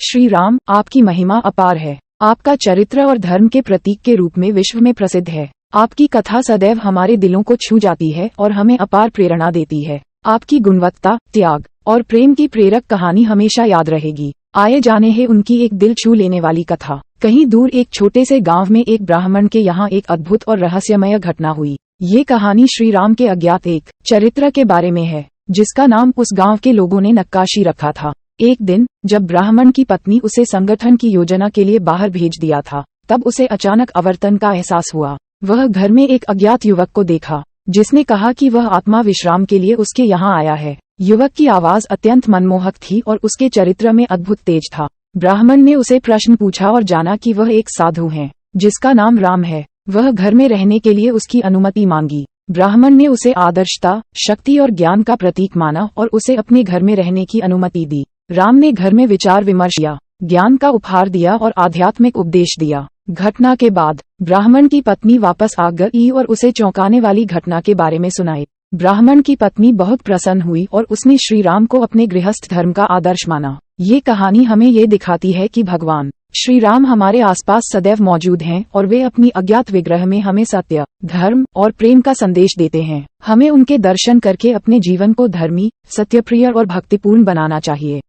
श्री राम, आपकी महिमा अपार है। आपका चरित्र और धर्म के प्रतीक के रूप में विश्व में प्रसिद्ध है। आपकी कथा सदैव हमारे दिलों को छू जाती है और हमें अपार प्रेरणा देती है। आपकी गुणवत्ता, त्याग और प्रेम की प्रेरक कहानी हमेशा याद रहेगी। आए जाने है उनकी एक दिल छू लेने वाली कथा। कहीं दूर एक छोटे से गांव में एक ब्राह्मण के यहाँ एक अद्भुत और रहस्यमय घटना हुई। ये कहानी श्री राम के अज्ञात एक चरित्र के बारे में है, जिसका नाम उस गांव के लोगों ने नक्काशी रखा था। एक दिन जब ब्राह्मण की पत्नी उसे संगठन की योजना के लिए बाहर भेज दिया था, तब उसे अचानक अवर्तन का एहसास हुआ। वह घर में एक अज्ञात युवक को देखा, जिसने कहा कि वह आत्मा विश्राम के लिए उसके यहाँ आया है। युवक की आवाज अत्यंत मनमोहक थी और उसके चरित्र में अद्भुत तेज था। ब्राह्मण ने उसे प्रश्न पूछा और जाना कि वह एक साधु है, जिसका नाम राम है। वह घर में रहने के लिए उसकी अनुमति मांगी। ब्राह्मण ने उसे आदर्शता, शक्ति और ज्ञान का प्रतीक माना और उसे अपने घर में रहने की अनुमति दी। राम ने घर में विचार विमर्श किया, ज्ञान का उपहार दिया और आध्यात्मिक उपदेश दिया। घटना के बाद ब्राह्मण की पत्नी वापस आ गई और उसे चौंकाने वाली घटना के बारे में सुनाई। ब्राह्मण की पत्नी बहुत प्रसन्न हुई और उसने श्री राम को अपने गृहस्थ धर्म का आदर्श माना। ये कहानी हमें ये दिखाती है कि भगवान श्री राम हमारे आसपास सदैव मौजूद हैं और वे अपनी अज्ञात विग्रह में हमें सत्य, धर्म और प्रेम का संदेश देते हैं। हमें उनके दर्शन करके अपने जीवन को धर्मी, सत्यप्रिय और भक्तिपूर्ण बनाना चाहिए।